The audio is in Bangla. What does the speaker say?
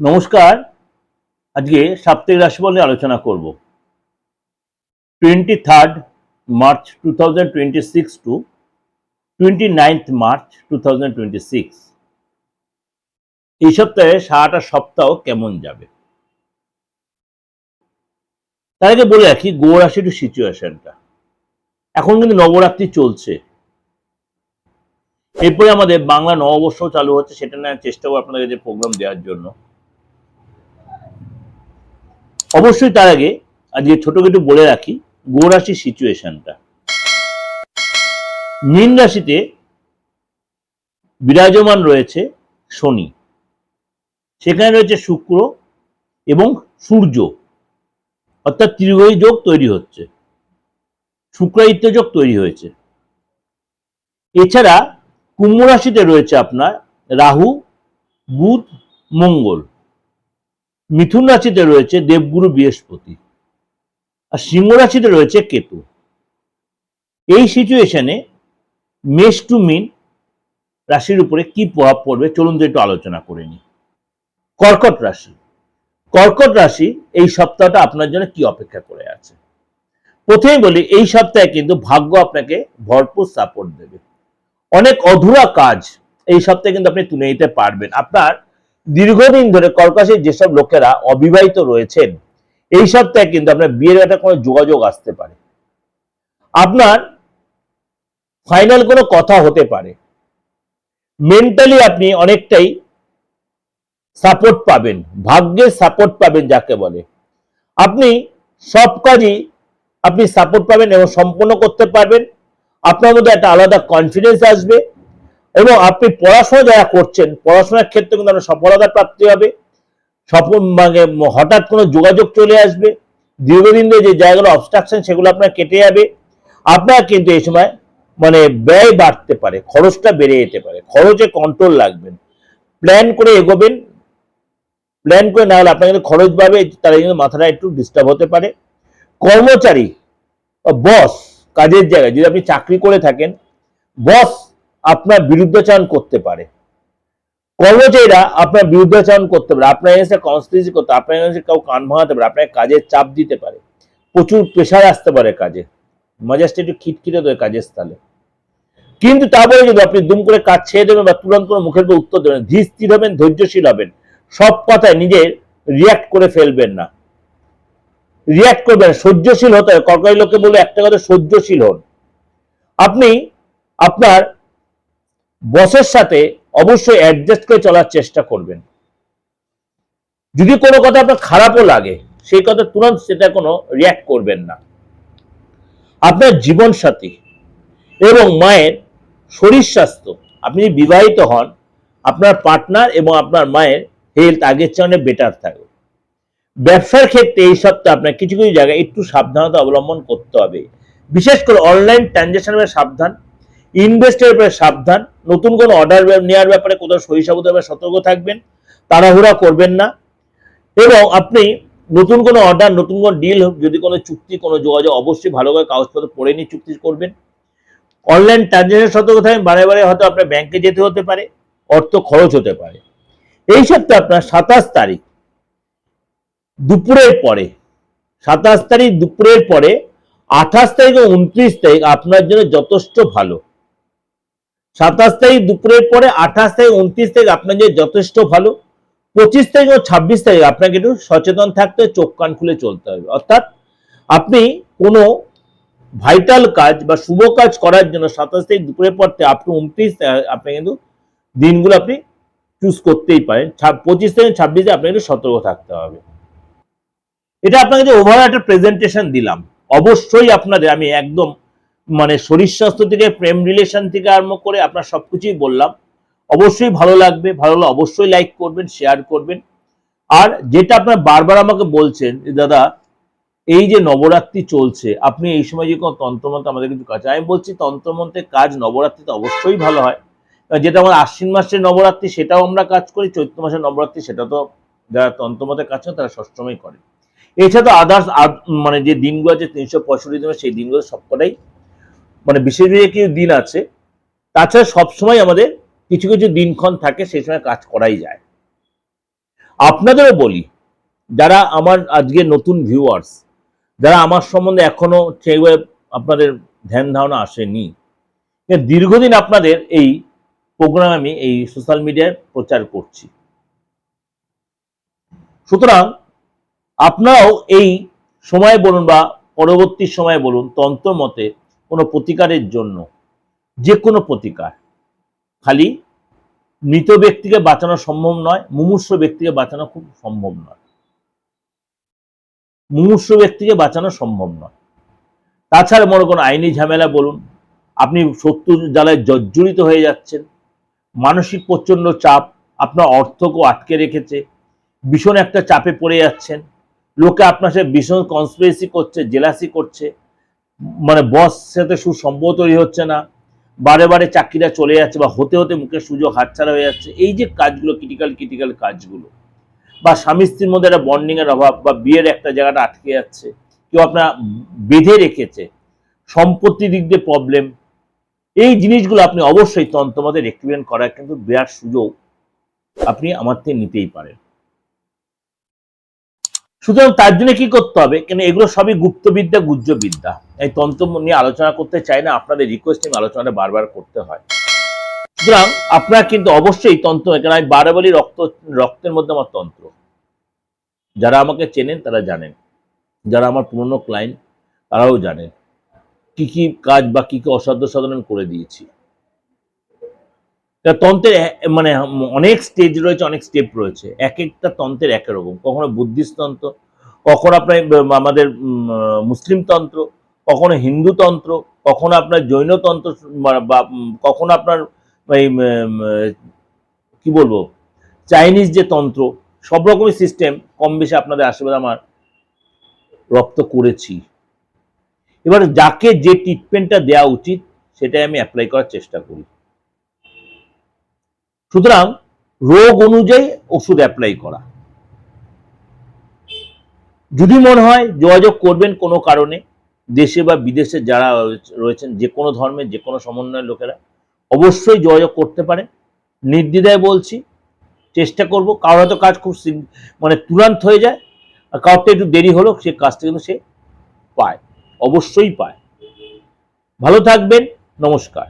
নমস্কার। আজকে সাপ্তাহিক রাশিফল নিয়ে আলোচনা করব। 23rd March 2026 two 29th March 2026 এই সপ্তাহে সারাটা সপ্তাহ কেমন যাবে। তার আগে বলে রাখি গো রাশির সিচুয়েশনটা। এখন কিন্তু নবরাত্রি চলছে, এরপরে আমাদের বাংলা নববর্ষ চালু হচ্ছে, সেটা নেওয়ার চেষ্টা করবো আপনাদের যে প্রোগ্রাম দেওয়ার জন্য। অবশ্যই তার আগে আজকে ছোট কিছু বলে রাখি গো রাশির সিচুয়েশনটা। মীন রাশিতে বিরাজমান রয়েছে শনি, সেখানে রয়েছে শুক্র এবং সূর্য, অর্থাৎ ত্রিগ্রহী যোগ তৈরি হচ্ছে, শুক্রাদিত্য যোগ তৈরি হয়েছে। এছাড়া কুম্ভ রাশিতে রয়েছে আপনার রাহু, বুধ, মঙ্গল। মিথুন রাশিতে রয়েছে দেবগুরু বৃহস্পতি, আর সিংহ রাশিতে রয়েছে কেতু। এই সিচুয়েশনে মেষ টু মীন রাশির উপরে কি প্রভাব পড়বে চলুন তো একটু আলোচনা করে নিই। কর্কট রাশি। কর্কট রাশি এই সপ্তাহটা আপনার জন্য কি অপেক্ষা করে আছে। প্রথমেই বলি, এই সপ্তাহে কিন্তু ভাগ্য আপনাকে ভরপুর সাপোর্ট দেবে। অনেক অধুরা কাজ এই সপ্তাহে কিন্তু আপনি তুলে নিতে পারবেন। আপনার দীর্ঘদিন ধরে কর্কট রাশির যেসব লোকেরা অবিবাহিত রয়েছেন, এই সপ্তাহে কিন্তু আপনার বিয়ের একটা কোনো যোগাযোগ আসতে পারে। আপনার ফাইনাল কোনো কথা হতে পারে। মেন্টালি আপনি অনেকটাই সাপোর্ট পাবেন, ভাগ্যের সাপোর্ট পাবেন যাকে বলে। আপনি সব কাজই আপনি সাপোর্ট পাবেন এবং সম্পন্ন করতে পারবেন। আপনার মধ্যে একটা আলাদা কনফিডেন্স আসবে এবং আপনি পড়াশোনা যারা করছেন, পড়াশোনার ক্ষেত্রে কিন্তু আপনার সফলতা প্রাপ্তি হবে। হঠাৎ কোনো যোগাযোগ চলে আসবে। দীর্ঘদিন ধরে যে জায়গাগুলো অবস্ট্রাকশন সেগুলো আপনার কেটে যাবে। আপনার কিন্তু এই সময় ব্যয় বাড়তে পারে, খরচটা বেড়ে যেতে পারে, খরচে কন্ট্রোল রাখবেন, প্ল্যান করে এগোবেন। প্ল্যান করে না হলে আপনার কিন্তু খরচ বাড়বে, তারা কিন্তু মাথাটা একটু ডিস্টার্ব হতে পারে। কর্মচারী বস, কাজের জায়গায় যদি আপনি চাকরি করে থাকেন, বস আপনার বিরুদ্ধাচরণ করতে পারে, কর্মচারীরা আপনার বিরুদ্ধাচরণ করতে পারে, আপনার এগেন্সে কনস্পিরেসি করতে, আপনার এগেন্সে কেউ কান ভাঙাতে পারে, আপনার কাজের চাপ দিতে পারে, প্রচুর প্রেশার আসতে পারে কাজে, মেজাজটা একটু খিটখিটে দেবে কাজের স্থলে। কিন্তু তারপরে যদি আপনি দুম করে কাজ ছেড়ে দেবেন বা তুরন্ত করে মুখের উপর উত্তর দেবেন, ধীর স্থির হবেন, ধৈর্যশীল হবেন, সব কথায় নিজে রিয়াক্ট করে ফেলবেন না, রিয়াক্ট করবেন, সহ্যশীল হতে হবে। কর্কট লোককে বলে একটা কথা, সহ্যশীল হন। আপনি আপনার বসের সাথে অবশ্যই অ্যাডজাস্ট করে চলার চেষ্টা করবেন। যদি কোনো কথা আপনার খারাপও লাগে, সেই কথা তুরন্ত সেটা কোনো রিয়াক্ট করবেন না। আপনার জীবন সাথী এবং মায়ের শরীর স্বাস্থ্য, আপনি যদি বিবাহিত হন, আপনার পার্টনার এবং আপনার মায়ের হেলথ আগের চেয়ে অনেক বেটার থাকবে। ব্যবসার ক্ষেত্রে এই সপ্তাহে আপনার কিছু কিছু জায়গায় একটু সাবধানতা অবলম্বন করতে হবে। বিশেষ করে অনলাইন ট্রানজাকশনের সাবধান, ইনভেস্টের ব্যাপারে সাবধান, নতুন কোনো অর্ডার নেওয়ার ব্যাপারে কোথাও সহিসাবুদের ব্যাপারে সতর্ক থাকবেন, তাড়াহুড়া করবেন না। এবং আপনি নতুন কোনো অর্ডার, নতুন কোনো ডিল, যদি কোনো চুক্তি, কোনো যোগাযোগ, অবশ্যই ভালো করে কাগজপত্র পড়ে নিয়ে চুক্তি করবেন। অনলাইন ট্রানজাকশন সতর্ক থাকবেন, বারে বারে হয়তো আপনার ব্যাংকে যেতে হতে পারে, অর্থ খরচ হতে পারে। এই সপ্তাহে আপনার 27 তারিখ দুপুরের পরে, 27 তারিখ দুপুরের পরে 28 তারিখ ও 29 তারিখ আপনার জন্য যথেষ্ট ভালো। 27 তারিখ দুপুরের পরে, 28 তারিখ 29 তারিখ আপনার জন্য যথেষ্ট ভালো। 25 তারিখ ও 26 তারিখ আপনাকে একটু সচেতন থাকতে, চোখ কান খুলে চলতে হবে। অর্থাৎ আপনি কোনো ভাইটাল কাজ বা শুভ কাজ করার জন্য 27 তারিখ দুপুরের পর থেকে আপনি 29 আপনি কিন্তু দিনগুলো আপনি চুজ করতেই পারেন। 25 থেকে 26 আপনাকে একটু সতর্ক থাকতে হবে। এটা আপনাকে যে ওভারঅল একটা প্রেজেন্টেশন দিলাম, অবশ্যই আপনাদের আমি একদম শরীর স্বাস্থ্য থেকে, প্রেম রিলেশন থেকে আরম্ভ করে আপনার সবকিছুই বললাম। অবশ্যই ভালো লাগবে, ভালো লাগলে অবশ্যই লাইক করবেন, শেয়ার করবেন। আর যেটা আপনার বারবার আমাকে বলছেন যে দাদা এই যে নবরাত্রি চলছে, আপনি এই সময় যে কোনো তন্ত্রমন্ত্র আমাদের কিছু কাজ, আমি বলছি তন্ত্রমন্ত্রের কাজ নবরাত্রিতে অবশ্যই ভালো হয়। যেটা আমার আশ্বিন মাসের নবরাত্রি সেটাও আমরা কাজ করি, চৈত্র মাসের নবরাত্রি সেটা তো যারা তন্ত্রমন্ত্রের কাজ করেন তারা সবসময় করে। এছাড়া আদার্স যে দিনগুলো আছে 365 দিন, সেই দিনগুলো সবকটাই বিশেষ বিশেষ কিছু দিন আছে। তাছাড়া সবসময় আমাদের কিছু কিছু দিনক্ষণ থাকে, সেই সময় কাজ করাই যায়। আপনাদেরও বলি, যারা আমার আজকে নতুন ভিউয়ার্স, যারা আমার সম্বন্ধে এখনো সেইভাবে আপনাদের ধ্যান ধারণা আসেনি, দীর্ঘদিন আপনাদের এই প্রোগ্রাম আমি এই সোশ্যাল মিডিয়ায় প্রচার করছি। সুতরাং আপনারাও এই সময় বলুন বা পরবর্তী সময় বলুন, তন্ত্র মতে কোনো প্রতিকারের জন্য, যে কোনো প্রতিকার, খালি মৃত ব্যক্তিকে বাঁচানো সম্ভব নয়, মুমূর্ষু ব্যক্তিকে বাঁচানো খুব সম্ভব নয়, মুমূর্ষু ব্যক্তিকে বাঁচানো সম্ভব নয়। তাছাড়া মনে কোনো আইনি ঝামেলা বলুন, আপনি শত্রুর জ্বালায় জর্জরিত হয়ে যাচ্ছেন, মানসিক প্রচন্ড চাপ আপনার অর্থকেও আটকে রেখেছে, ভীষণ একটা চাপে পড়ে যাচ্ছেন, লোকে আপনার সাথে ভীষণ কনস্পিরেসি করছে, জেলাসি করছে, মানে বস সাথে সুসম্পর্ক তৈরি হচ্ছে না, বারে বারে চাকরিটা চলে যাচ্ছে বা হতে হতে মুখের সুযোগ হাতছাড়া হয়ে যাচ্ছে, এই যে কাজগুলো ক্রিটিক্যাল কাজগুলো, বা স্বামী স্ত্রীর মধ্যে একটা বন্ডিং এর অভাব, বা বিয়ের একটা জায়গাটা আটকে যাচ্ছে, কেউ আপনার বেঁধে রেখেছে, সম্পত্তির দিক দিয়ে প্রবলেম, এই জিনিসগুলো আপনি অবশ্যই তন্ত্রমতে রেকটিফিকেশন করার কিন্তু বিরাট সুযোগ আপনি আমার থেকে নিতেই পারেন। সুতরাং তার জন্য কি করতে হবে, কেন এগুলো সবই গুপ্তবিদ্যা, গুহ্যবিদ্যা, এই তন্ত্র নিয়ে আলোচনা করতে চাই না, আপনাদের রিকোয়েস্ট আমি আলোচনাটা বারবার করতে হয়। সুতরাং আপনারা কিন্তু অবশ্যই তন্ত্র, কেন আমি বারে বলি রক্তের মধ্যে আমার তন্ত্র। যারা আমাকে চেনেন তারা জানেন, যারা আমার পুরনো ক্লায়েন্ট তারাও জানেন কি কি কাজ বা কি কি অসাধ্য সাধন আমি করে দিয়েছি। তন্ত্রের মানে অনেক স্টেজ রয়েছে, অনেক স্টেপ রয়েছে, এক একটা তন্ত্রের এক রকম, কখনো বুদ্ধিস্ট তন্ত্র, কখনো আপনার আমাদের মুসলিম তন্ত্র, কখনো হিন্দু তন্ত্র, কখনো আপনার জৈন তন্ত্র, বা কখনো আপনার কি বলবো চাইনিজ যে তন্ত্র, সব রকমের সিস্টেম কম বেশি আপনাদের আশীর্বাদ আমার রপ্ত করেছি। এবার যাকে যে ট্রিটমেন্টটা দেওয়া উচিত সেটাই আমি অ্যাপ্লাই করার চেষ্টা করি। সুতরাং রোগ অনুযায়ী ওষুধ অ্যাপ্লাই করা। যদি মনে হয় যোগাযোগ করবেন কোনো কারণে, দেশে বা বিদেশে যারা রয়েছেন, যে কোনো ধর্মের যে কোনো সমন্বয়ের লোকেরা অবশ্যই যোগাযোগ করতে পারেন, নির্দ্বিধায় বলছি। চেষ্টা করব, কারোর হয়তো কাজ খুব মানে তুরান্ত হয়ে যায়, আর কারোরটা একটু দেরি হলো, সে কাজটা কিন্তু সে পায়, অবশ্যই পায়। ভালো থাকবেন, নমস্কার।